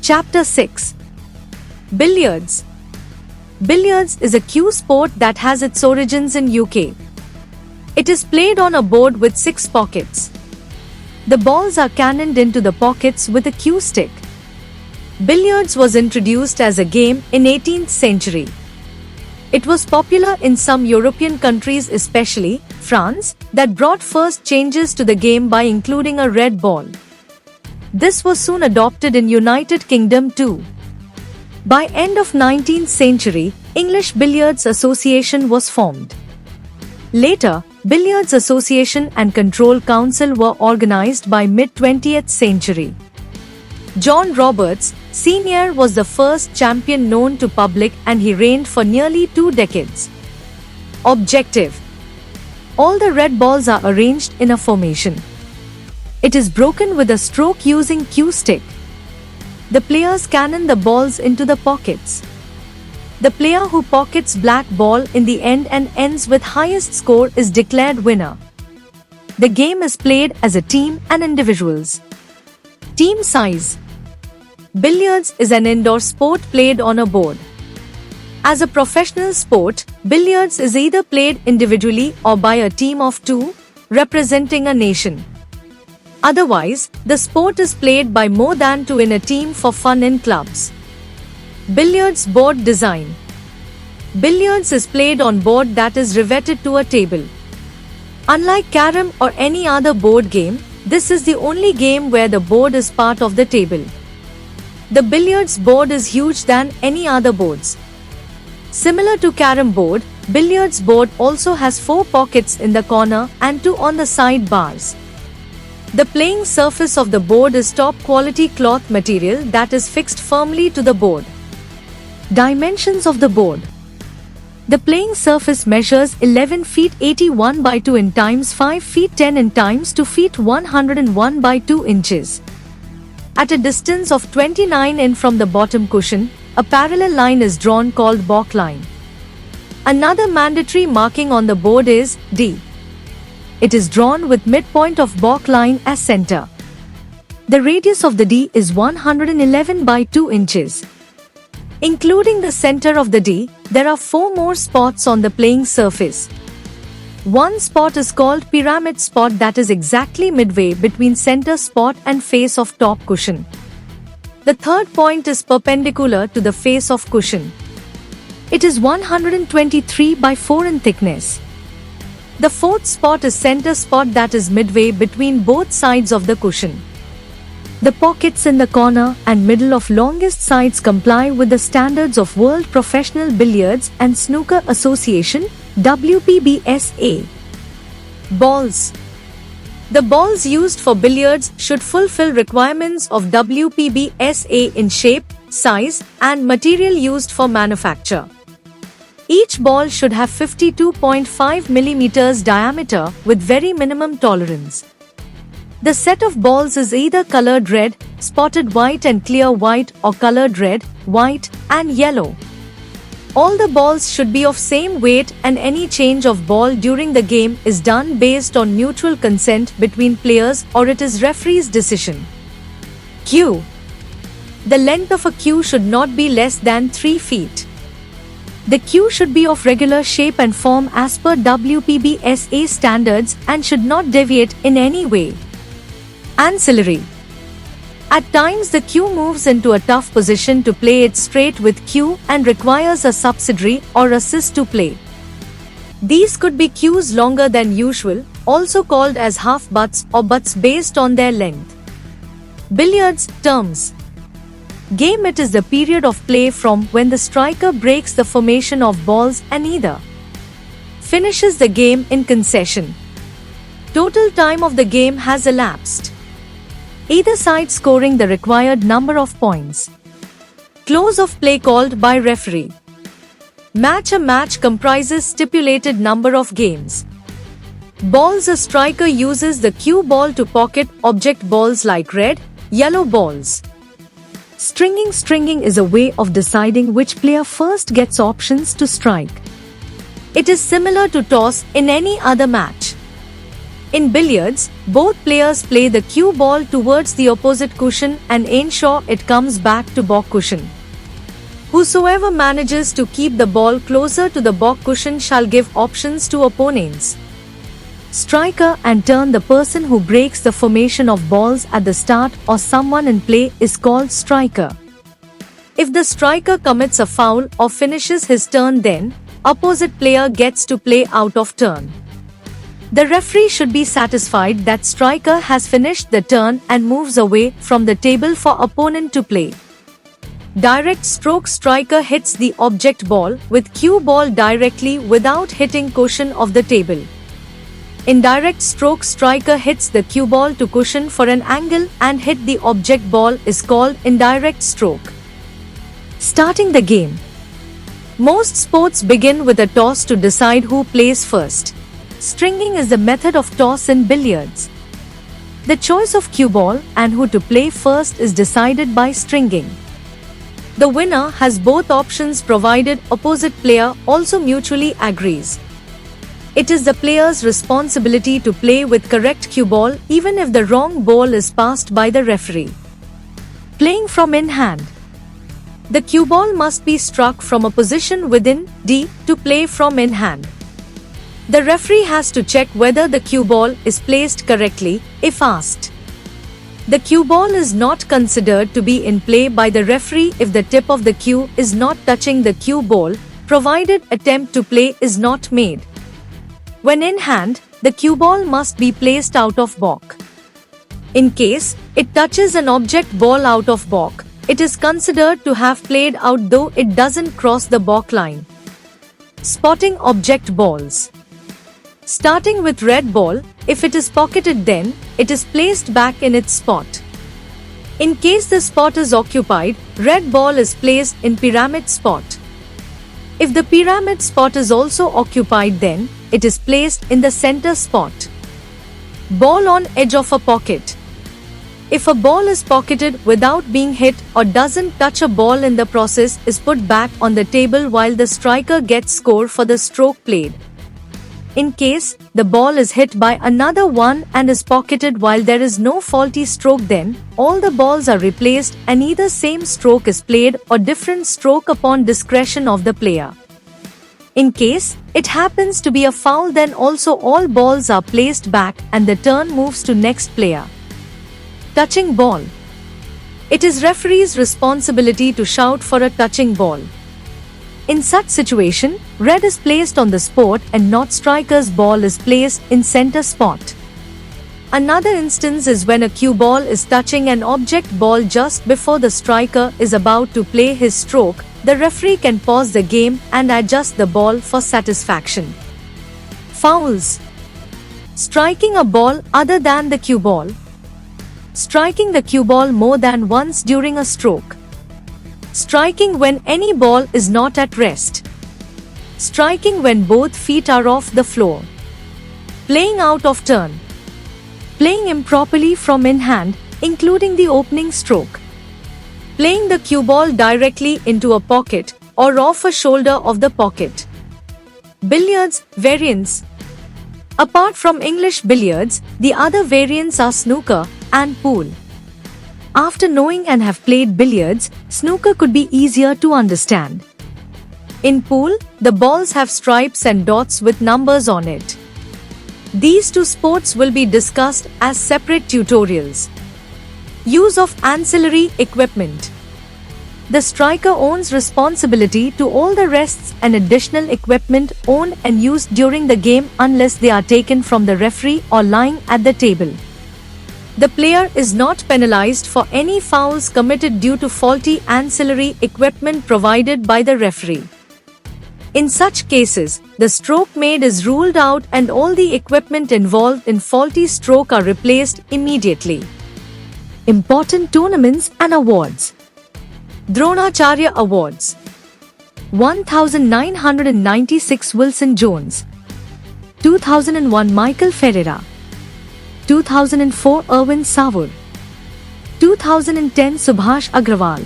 Chapter 6. Billiards. Billiards is a cue sport that has its origins in UK. It is played on a board with 6 pockets. The balls are cannoned into the pockets with a cue stick. Billiards was introduced as a game in 18th century. It was popular in some European countries, especially France, that brought first changes to the game by including a red ball. This was soon adopted in United Kingdom too. By end of 19th century, English Billiards Association was formed. Later, Billiards Association and Control Council were organized by mid-20th century. John Roberts, Sr. was the first champion known to public and he reigned for nearly 2 decades. Objective: all the red balls are arranged in a formation. It is broken with a stroke using cue stick. The players cannon the balls into the pockets. The player who pockets black ball in the end and ends with highest score is declared winner. The game is played as a team and individuals. Team size. Billiards is an indoor sport played on a board. As a professional sport, billiards is either played individually or by a team of 2, representing a nation. Otherwise, the sport is played by more than 2 in a team for fun in clubs. Billiards board design. Billiards is played on board that is riveted to a table. Unlike carom or any other board game, this is the only game where the board is part of the table. The billiards board is huge than any other boards. Similar to carom board, billiards board also has 4 pockets in the corner and 2 on the side bars. The playing surface of the board is top quality cloth material that is fixed firmly to the board. Dimensions of the board. The playing surface measures 11 feet 81 by 2 in times 5 feet 10 in times 2 feet 101 by 2 inches. At a distance of 29 in from the bottom cushion, a parallel line is drawn called balk line. Another mandatory marking on the board is D. It is drawn with midpoint of balk line as center. The radius of the D is 111 by 2 inches. Including the center of the D, there are 4 more spots on the playing surface. One spot is called pyramid spot that is exactly midway between center spot and face of top cushion. The third point is perpendicular to the face of cushion. It is 123 by 4 in thickness. The fourth spot is center spot that is midway between both sides of the cushion. The pockets in the corner and middle of longest sides comply with the standards of World Professional Billiards and Snooker Association, WPBSA. Balls. The balls used for billiards should fulfill requirements of WPBSA in shape, size, and material used for manufacture. Each ball should have 52.5 mm diameter with very minimum tolerance. The set of balls is either colored red, spotted white and clear white, or colored red, white, and yellow. All the balls should be of same weight and any change of ball during the game is done based on mutual consent between players or it is referee's decision. Cue. The length of a cue should not be less than 3 feet. The cue should be of regular shape and form as per WPBSA standards and should not deviate in any way. Ancillary. At times the cue moves into a tough position to play it straight with cue and requires a subsidiary or assist to play. These could be cues longer than usual, also called as half butts or butts based on their length. Billiards terms. Game. It is the period of play from when the striker breaks the formation of balls and either finishes the game in concession. Total time of the game has elapsed. Either side scoring the required number of points. Close of play called by referee. Match. A match comprises stipulated number of games. Balls. A striker uses the cue ball to pocket object balls like red, yellow balls. Stringing. Stringing is a way of deciding which player first gets options to strike. It is similar to toss in any other match. In billiards, both players play the cue ball towards the opposite cushion and ensure it comes back to back cushion. Whosoever manages to keep the ball closer to the back cushion shall give options to opponents. Striker and turn. The person who breaks the formation of balls at the start or someone in play is called striker. If the striker commits a foul or finishes his turn, then opposite player gets to play out of turn. The referee should be satisfied that striker has finished the turn and moves away from the table for opponent to play. Direct stroke. Striker hits the object ball with cue ball directly without hitting cushion of the table. Indirect stroke. Striker hits the cue ball to cushion for an angle and hit the object ball is called indirect stroke. Starting the game. Most sports begin with a toss to decide who plays first. Stringing is the method of toss in billiards. The choice of cue ball and who to play first is decided by stringing. The winner has both options provided opposite player also mutually agrees. It is the player's responsibility to play with correct cue ball even if the wrong ball is passed by the referee. Playing from in hand. The cue ball must be struck from a position within D to play from in hand. The referee has to check whether the cue ball is placed correctly if asked. The cue ball is not considered to be in play by the referee if the tip of the cue is not touching the cue ball, provided attempt to play is not made. When in hand, the cue ball must be placed out of back. In case it touches an object ball out of back, it is considered to have played out though it doesn't cross the back line. Spotting object balls. Starting with red ball, if it is pocketed, then it is placed back in its spot. In case the spot is occupied, red ball is placed in pyramid spot. If the pyramid spot is also occupied, then it is placed in the center spot. Ball on edge of a pocket. If a ball is pocketed without being hit or doesn't touch a ball in the process, is put back on the table while the striker gets score for the stroke played. In case the ball is hit by another one and is pocketed while there is no faulty stroke, then all the balls are replaced and either same stroke is played or different stroke upon discretion of the player. In case it happens to be a foul, then also all balls are placed back and the turn moves to next player. Touching ball. It is referee's responsibility to shout for a touching ball. In such situation, red is placed on the spot and not striker's ball is placed in center spot. Another instance is when a cue ball is touching an object ball just before the striker is about to play his stroke. The referee can pause the game and adjust the ball for satisfaction. Fouls. Striking a ball other than the cue ball. Striking the cue ball more than once during a stroke. Striking when any ball is not at rest. Striking when both feet are off the floor. Playing out of turn. Playing improperly from in hand, including the opening stroke. Playing the cue ball directly into a pocket or off a shoulder of the pocket. Billiards variants. Apart from English billiards, the other variants are snooker and pool. After knowing and have played billiards, snooker could be easier to understand. In pool, the balls have stripes and dots with numbers on it. These two sports will be discussed as separate tutorials. Use of ancillary equipment. The striker owns responsibility to all the rests and additional equipment owned and used during the game unless they are taken from the referee or lying at the table. The player is not penalized for any fouls committed due to faulty ancillary equipment provided by the referee. In such cases, the stroke made is ruled out and all the equipment involved in faulty stroke are replaced immediately. Important tournaments and awards. Dronacharya Awards. 1996 Wilson Jones. 2001 Michael Ferreira. 2004 Erwin Savur. 2010 Subhash Agrawal.